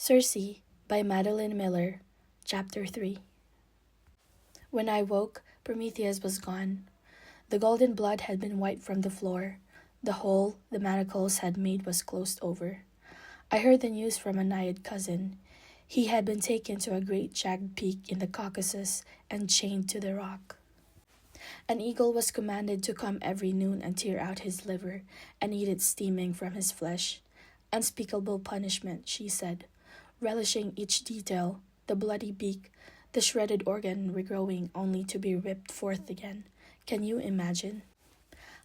Circe by Madeline Miller, Chapter 3. When I woke, Prometheus was gone. The golden blood had been wiped from the floor. The hole the manacles had made was closed over. I heard the news from a Naiad cousin. He had been taken to a great jagged peak in the Caucasus and chained to the rock. An eagle was commanded to come every noon and tear out his liver and eat it steaming from his flesh. Unspeakable punishment, she said, relishing each detail, the bloody beak, the shredded organ regrowing only to be ripped forth again. Can you imagine?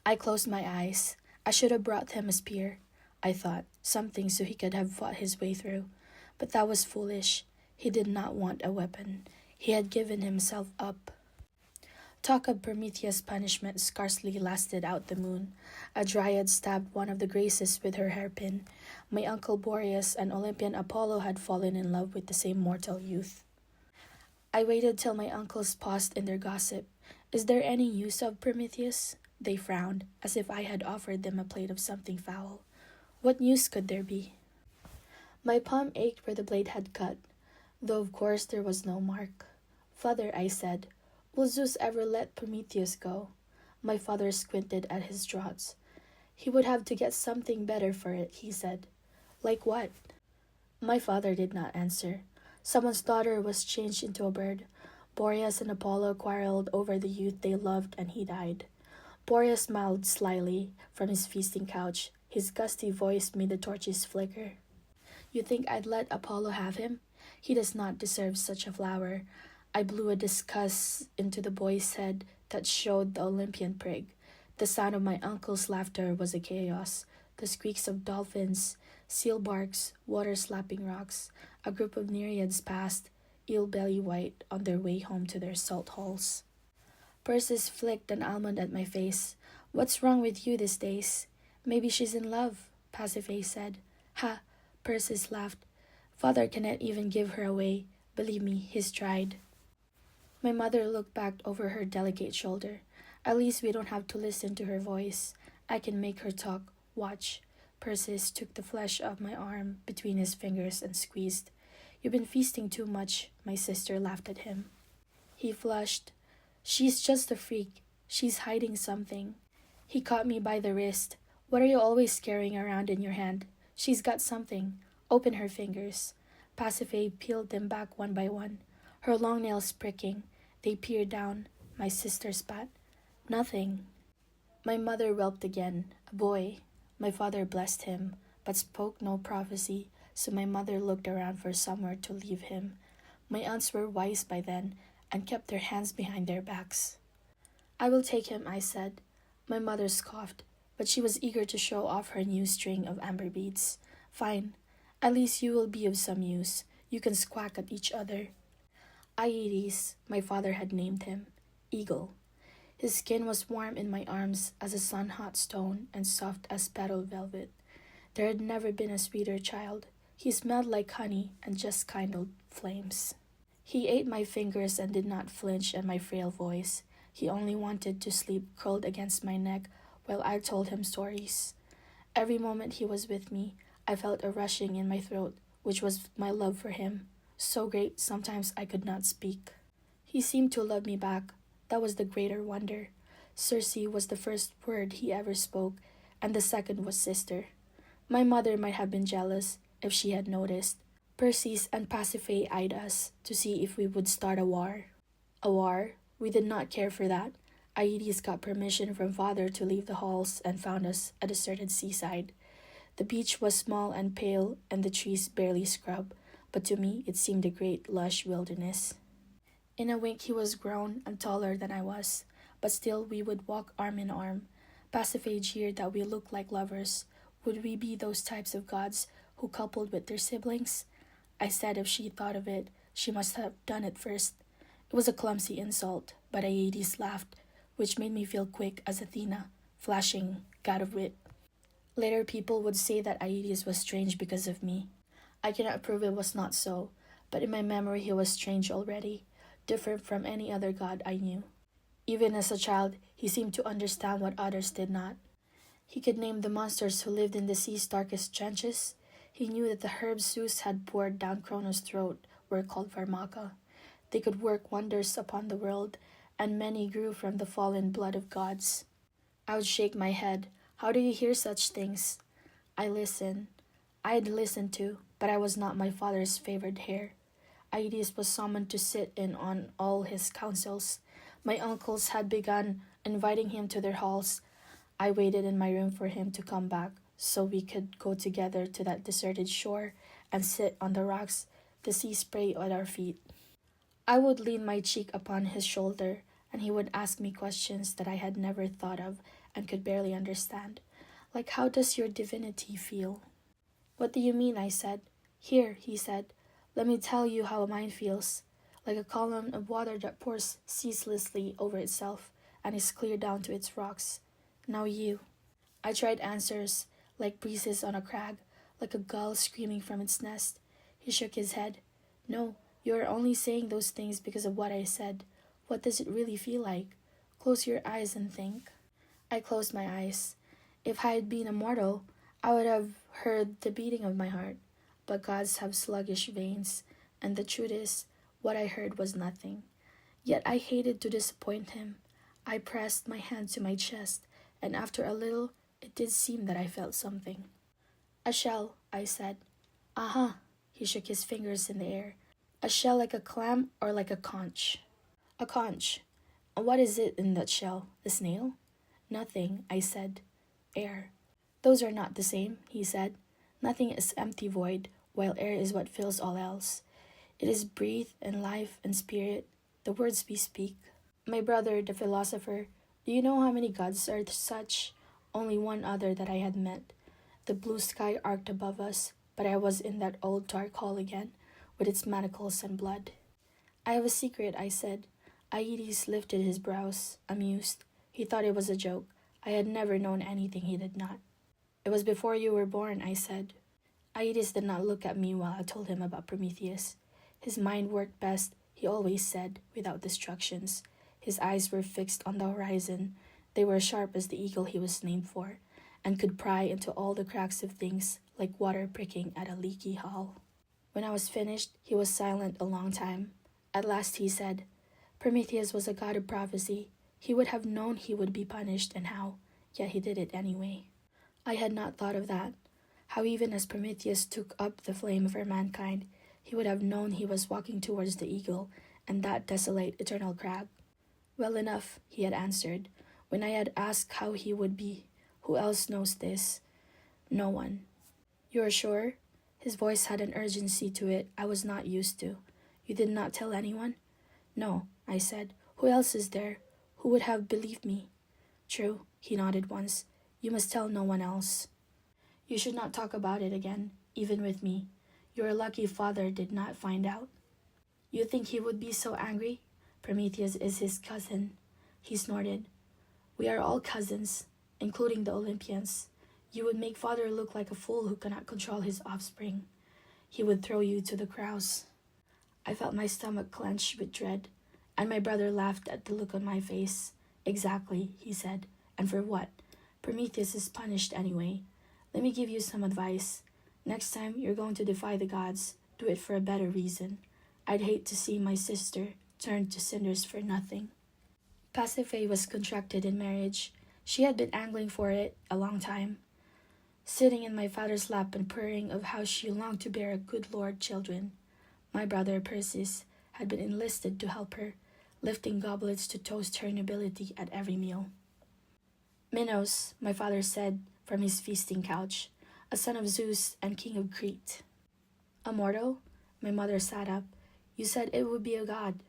I closed my eyes. I should have brought him a spear, I thought, something so he could have fought his way through. But that was foolish. He did not want a weapon. He had given himself up. Talk of Prometheus' punishment scarcely lasted out the moon. A dryad stabbed one of the Graces with her hairpin. My uncle Boreas and Olympian Apollo had fallen in love with the same mortal youth. I waited till my uncles paused in their gossip. Is there any news of Prometheus? They frowned, as if I had offered them a plate of something foul. What news could there be? My palm ached where the blade had cut, though of course there was no mark. Father, I said, will Zeus ever let Prometheus go? My father squinted at his draughts. He would have to get something better for it, he said. Like what? My father did not answer. Someone's daughter was changed into a bird. Boreas and Apollo quarreled over the youth they loved, and he died. Boreas smiled slyly from his feasting couch. His gusty voice made the torches flicker. You think I'd let Apollo have him? He does not deserve such a flower. I blew a disgust into the boy's head that showed the Olympian prig. The sound of my uncle's laughter was a chaos. The squeaks of dolphins, seal barks, water-slapping rocks. A group of nereids passed, eel belly white, on their way home to their salt holes. Persis flicked an almond at my face. What's wrong with you these days? Maybe she's in love, Pasiphae said. Ha, Persis laughed. Father cannot even give her away. Believe me, he's tried. My mother looked back over her delicate shoulder. At least we don't have to listen to her voice. I can make her talk. Watch. Persis took the flesh of my arm between his fingers and squeezed. You've been feasting too much, my sister laughed at him. He flushed. She's just a freak. She's hiding something. He caught me by the wrist. What are you always carrying around in your hand? She's got something. Open her fingers. Pasiphae peeled them back one by one, her long nails pricking. They peered down. My sister spat. Nothing. My mother whelped again. A boy. My father blessed him, but spoke no prophecy, so my mother looked around for somewhere to leave him. My aunts were wise by then, and kept their hands behind their backs. I will take him, I said. My mother scoffed, but she was eager to show off her new string of amber beads. Fine. At least you will be of some use. You can squawk at each other. Aedes, my father had named him. Eagle. His skin was warm in my arms as a sun-hot stone and soft as petal velvet. There had never been a sweeter child. He smelled like honey and just kindled flames. He ate my fingers and did not flinch at my frail voice. He only wanted to sleep curled against my neck while I told him stories. Every moment he was with me, I felt a rushing in my throat, which was my love for him. So great, sometimes I could not speak. He seemed to love me back. That was the greater wonder. Circe was the first word he ever spoke, and the second was sister. My mother might have been jealous if she had noticed. Persis and Pasiphae eyed us to see if we would start a war. A war? We did not care for that. Aedes got permission from father to leave the halls and found us a deserted seaside. The beach was small and pale, and the trees barely scrub, but to me it seemed a great lush wilderness. In a wink he was grown and taller than I was, but still we would walk arm in arm. Pasiphae jeered that we looked like lovers. Would we be those types of gods who coupled with their siblings? I said if she thought of it, she must have done it first. It was a clumsy insult, but Aedes laughed, which made me feel quick as Athena, flashing, god of wit. Later people would say that Aedes was strange because of me. I cannot prove it was not so, but in my memory he was strange already, different from any other god I knew. Even as a child, he seemed to understand what others did not. He could name the monsters who lived in the sea's darkest trenches. He knew that the herbs Zeus had poured down Cronos' throat were called Pharmaca. They could work wonders upon the world, and many grew from the fallen blood of gods. I would shake my head. How do you hear such things? I listened. I had listened too, but I was not my father's favored heir. Aedes was summoned to sit in on all his councils. My uncles had begun inviting him to their halls. I waited in my room for him to come back so we could go together to that deserted shore and sit on the rocks, the sea spray at our feet. I would lean my cheek upon his shoulder, and he would ask me questions that I had never thought of and could barely understand. Like, how does your divinity feel? What do you mean? I said. Here, he said. Let me tell you how mine feels. Like a column of water that pours ceaselessly over itself and is clear down to its rocks. Now you. I tried answers, like breezes on a crag, like a gull screaming from its nest. He shook his head. No, you are only saying those things because of what I said. What does it really feel like? Close your eyes and think. I closed my eyes. If I had been a mortal, I would have heard the beating of my heart. But gods have sluggish veins, and the truth is, what I heard was nothing. Yet I hated to disappoint him. I pressed my hand to my chest, and after a little, it did seem that I felt something. A shell, I said. Uh-huh, he shook his fingers in the air. A shell like a clam or like a conch? A conch. And what is it in that shell? A snail? Nothing, I said. Air. Those are not the same, he said. Nothing is empty void, while air is what fills all else. It is breath and life and spirit, the words we speak. My brother, the philosopher, do you know how many gods are such? Only one other that I had met. The blue sky arced above us, but I was in that old dark hall again, with its manacles and blood. I have a secret, I said. Aedes lifted his brows, amused. He thought it was a joke. I had never known anything he did not. It was before you were born, I said. Aedes did not look at me while I told him about Prometheus. His mind worked best, he always said, without distractions. His eyes were fixed on the horizon. They were sharp as the eagle he was named for, and could pry into all the cracks of things, like water pricking at a leaky hull. When I was finished, he was silent a long time. At last he said, Prometheus was a god of prophecy. He would have known he would be punished and how, yet he did it anyway. I had not thought of that. How even as Prometheus took up the flame for mankind, he would have known he was walking towards the eagle and that desolate eternal crag. Well enough, he had answered, when I had asked how he would be. Who else knows this? No one. You are sure? His voice had an urgency to it I was not used to. You did not tell anyone? No, I said. Who else is there? Who would have believed me? True, he nodded once. You must tell no one else. You should not talk about it again, even with me. Your lucky father did not find out. You think he would be so angry? Prometheus is his cousin. He snorted. We are all cousins, including the Olympians. You would make father look like a fool who cannot control his offspring. He would throw you to the crows. I felt my stomach clench with dread, and my brother laughed at the look on my face. Exactly, he said. And for what? Prometheus is punished anyway. Let me give you some advice. Next time you're going to defy the gods, do it for a better reason. I'd hate to see my sister turned to cinders for nothing. Pasiphae was contracted in marriage. She had been angling for it a long time, sitting in my father's lap and purring of how she longed to bear a good lord children. My brother Perseus had been enlisted to help her, lifting goblets to toast her nobility at every meal. Minos, my father said from his feasting couch, a son of Zeus and king of Crete. A mortal? My mother sat up. You said it would be a god.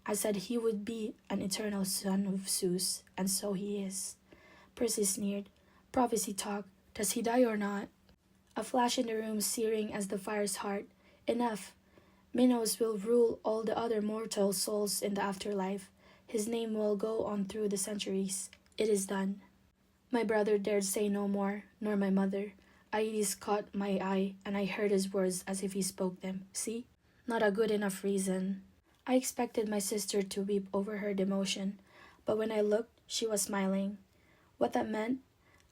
I said he would be an eternal son of Zeus, and so he is. Perseus sneered. Prophecy talk. Does he die or not? A flash in the room searing as the fire's heart. Enough. Minos will rule all the other mortal souls in the afterlife. His name will go on through the centuries. It is done. My brother dared say no more, nor my mother. Aedes caught my eye, and I heard his words as if he spoke them. See? Not a good enough reason. I expected my sister to weep over her demotion, but when I looked, she was smiling. What that meant,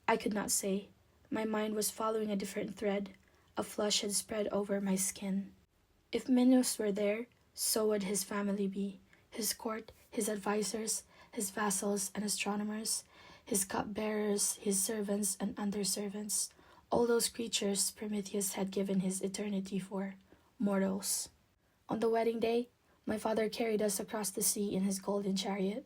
I could not say. My mind was following a different thread. A flush had spread over my skin. If Minos were there, so would his family be, his court, his advisors, his vassals and astronomers, his cupbearers, his servants and underservants, all those creatures Prometheus had given his eternity for, mortals. On the wedding day, my father carried us across the sea in his golden chariot.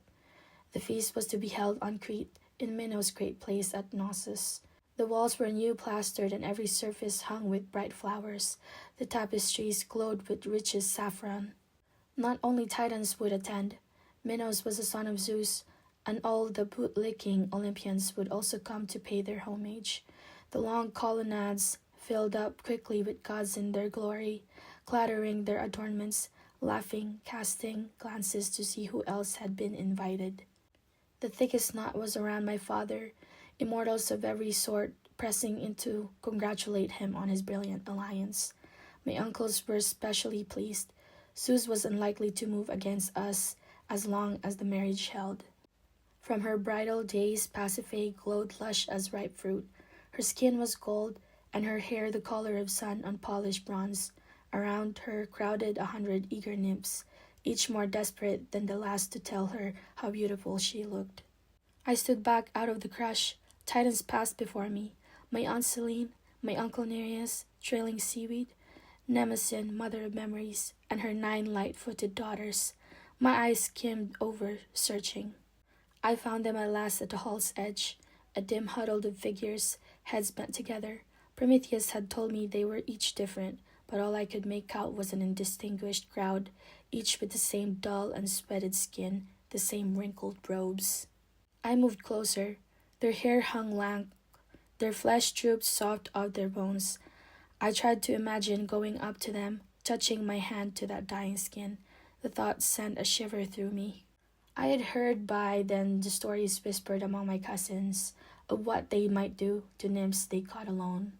The feast was to be held on Crete, in Minos' great place at Knossos. The walls were new plastered and every surface hung with bright flowers. The tapestries glowed with richest saffron. Not only Titans would attend. Minos was the son of Zeus, and all the boot-licking Olympians would also come to pay their homage. The long colonnades filled up quickly with gods in their glory, clattering their adornments, laughing, casting glances to see who else had been invited. The thickest knot was around my father, immortals of every sort pressing in to congratulate him on his brilliant alliance. My uncles were especially pleased. Zeus was unlikely to move against us as long as the marriage held. From her bridal days, Pasiphae glowed lush as ripe fruit. Her skin was gold, and her hair the color of sun on polished bronze. Around her crowded 100 eager nymphs, each more desperate than the last to tell her how beautiful she looked. I stood back out of the crush. Titans passed before me. My Aunt Selene, my Uncle Nereus, trailing seaweed, Mnemosyne, mother of memories, and her 9 light-footed daughters. My eyes skimmed over, searching. I found them at last at the hall's edge, a dim huddle of figures, heads bent together. Prometheus had told me they were each different, but all I could make out was an indistinguished crowd, each with the same dull and sweated skin, the same wrinkled robes. I moved closer. Their hair hung lank, their flesh drooped soft off their bones. I tried to imagine going up to them, touching my hand to that dying skin. The thought sent a shiver through me. I had heard by then the stories whispered among my cousins of what they might do to nymphs they caught alone.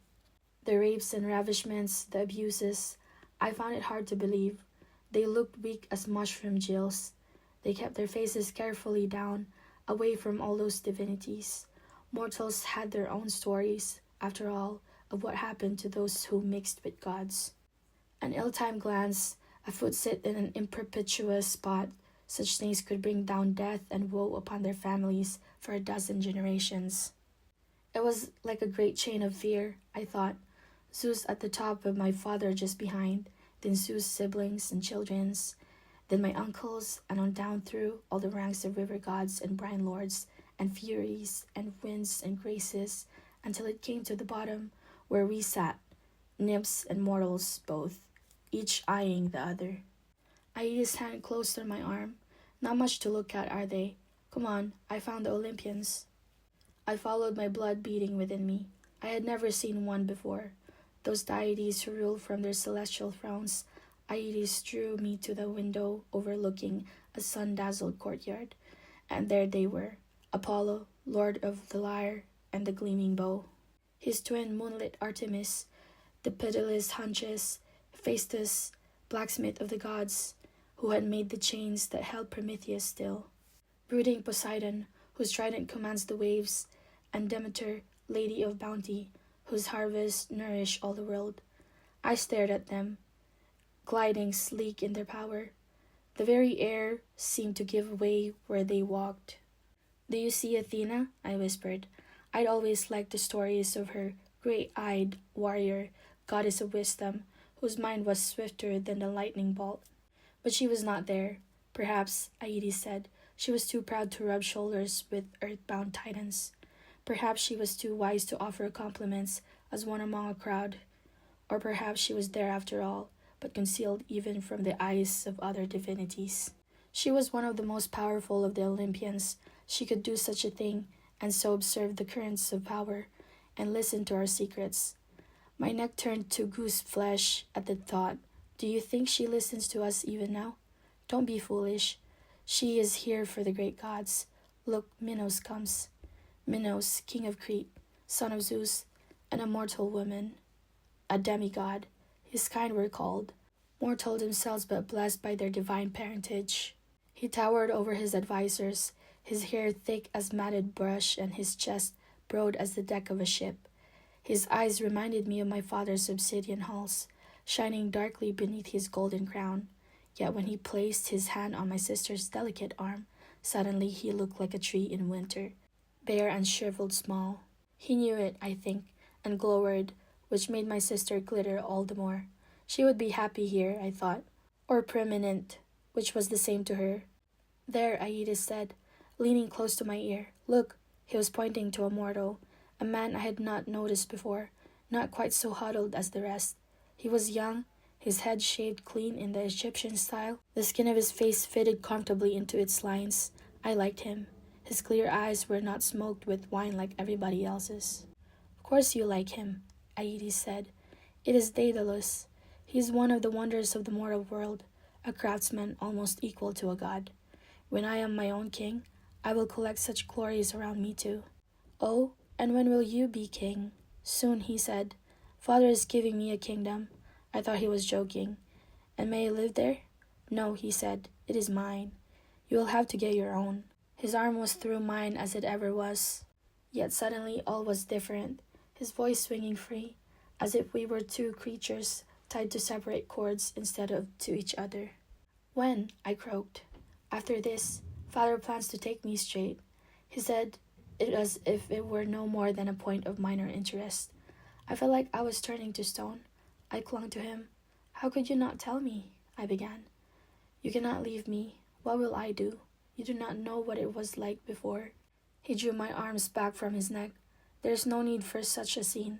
The rapes and ravishments, the abuses. I found it hard to believe. They looked weak as mushroom gills. They kept their faces carefully down, away from all those divinities. Mortals had their own stories, after all, of what happened to those who mixed with gods. An ill-timed glance, a footsit in an imperpetuous spot, such things could bring down death and woe upon their families for a dozen generations. It was like a great chain of fear, I thought. Zeus at the top of my father just behind, then Zeus' siblings and children's, then my uncles, and on down through all the ranks of river gods and brine lords, and furies, and winds and graces, until it came to the bottom, where we sat, nymphs and mortals both, each eyeing the other. Aedes' hand closed on my arm. Not much to look at, are they? Come on, I found the Olympians. I followed my blood beating within me. I had never seen one before. Those deities who ruled from their celestial thrones. Aedes drew me to the window overlooking a sun-dazzled courtyard, and there they were, Apollo, lord of the lyre and the gleaming bow, his twin moonlit Artemis, the pitiless Hunches, Phaestus, blacksmith of the gods, who had made the chains that held Prometheus still, brooding Poseidon, whose trident commands the waves, and Demeter, lady of bounty, whose harvests nourish all the world. I stared at them, gliding sleek in their power. The very air seemed to give way where they walked. "Do you see Athena?" I whispered. I'd always liked the stories of her great-eyed warrior, goddess of wisdom, whose mind was swifter than the lightning bolt. But she was not there. Perhaps, Aedes said, she was too proud to rub shoulders with earthbound titans. Perhaps she was too wise to offer compliments as one among a crowd. Or perhaps she was there after all, but concealed even from the eyes of other divinities. She was one of the most powerful of the Olympians. She could do such a thing, and so observe the currents of power, and listen to our secrets. My neck turned to goose flesh at the thought. Do you think she listens to us even now? Don't be foolish. She is here for the great gods. Look, Minos comes. Minos, king of Crete, son of Zeus, an immortal woman, a demigod, his kind were called, mortal themselves but blessed by their divine parentage. He towered over his advisors, his hair thick as matted brush and his chest broad as the deck of a ship. His eyes reminded me of my father's obsidian halls, shining darkly beneath his golden crown. Yet when he placed his hand on my sister's delicate arm, suddenly he looked like a tree in winter, bare and shriveled small. He knew it, I think, and glowered, which made my sister glitter all the more. She would be happy here, I thought, or preeminent, which was the same to her. There, Aedes said, leaning close to my ear. Look, he was pointing to a mortal, a man I had not noticed before, not quite so huddled as the rest. He was young, his head shaved clean in the Egyptian style. The skin of his face fitted comfortably into its lines. I liked him. His clear eyes were not smoked with wine like everybody else's. Of course you like him, Aedes said. It is Daedalus. He is one of the wonders of the mortal world, a craftsman almost equal to a god. When I am my own king, I will collect such glories around me too. Oh, and when will you be king? Soon, he said. Father is giving me a kingdom. I thought he was joking. And may I live there? No, he said. It is mine. You will have to get your own. His arm was through mine as it ever was. Yet suddenly all was different, his voice swinging free, as if we were two creatures tied to separate cords instead of to each other. When? I croaked. After this, Father plans to take me straight. He said it as if it were no more than a point of minor interest. I felt like I was turning to stone. I clung to him. How could you not tell me? I began. You cannot leave me. What will I do? You do not know what it was like before. He drew my arms back from his neck. There is no need for such a scene.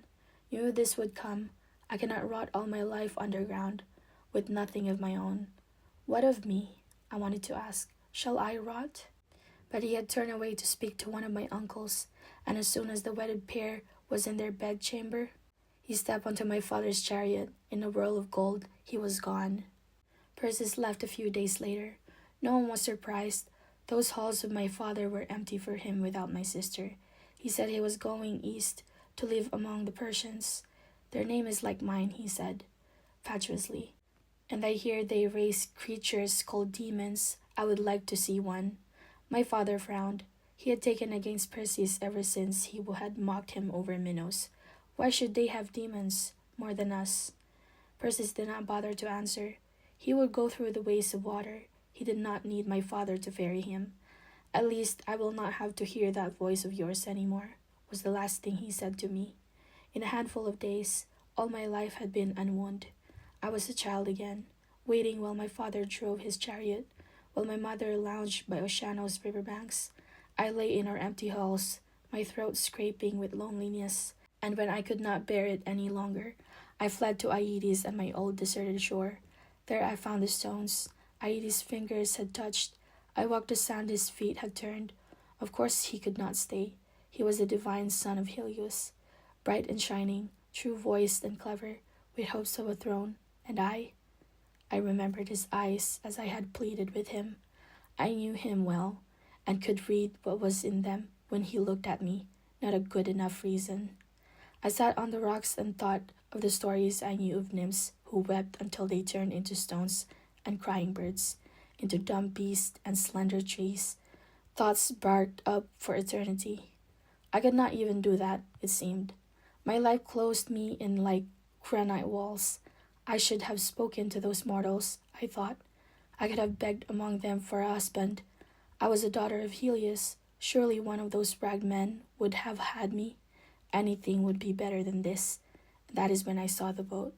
You knew this would come. I cannot rot all my life underground, with nothing of my own. What of me? I wanted to ask. Shall I rot? But he had turned away to speak to one of my uncles, and as soon as the wedded pair was in their bedchamber, he stepped onto my father's chariot. In a whirl of gold, he was gone. Persis left a few days later. No one was surprised. Those halls of my father were empty for him without my sister. He said he was going east to live among the Persians. Their name is like mine, he said, fatuously. And I hear they raise creatures called demons. I would like to see one. My father frowned. He had taken against Perseus ever since he had mocked him over Minos. Why should they have demons more than us? Perseus did not bother to answer. He would go through the ways of water. He did not need my father to ferry him. At least I will not have to hear that voice of yours anymore, was the last thing he said to me. In a handful of days, all my life had been unwound. I was a child again, waiting while my father drove his chariot, while my mother lounged by Oceano's riverbanks. I lay in our empty halls, my throat scraping with loneliness, and when I could not bear it any longer, I fled to Aedes and my old deserted shore. There I found the stones Aedes' fingers had touched. I walked the sand his feet had turned. Of course he could not stay. He was the divine son of Helios, bright and shining, true-voiced and clever, with hopes of a throne. And I remembered his eyes as I had pleaded with him. I knew him well, and could read what was in them when he looked at me, not a good enough reason. I sat on the rocks and thought of the stories I knew of nymphs who wept until they turned into stones and crying birds, into dumb beasts and slender trees, thoughts barked up for eternity. I could not even do that, it seemed. My life closed me in like granite walls. I should have spoken to those mortals, I thought. I could have begged among them for a husband. I was a daughter of Helios. Surely one of those ragged men would have had me. Anything would be better than this. That is when I saw the boat.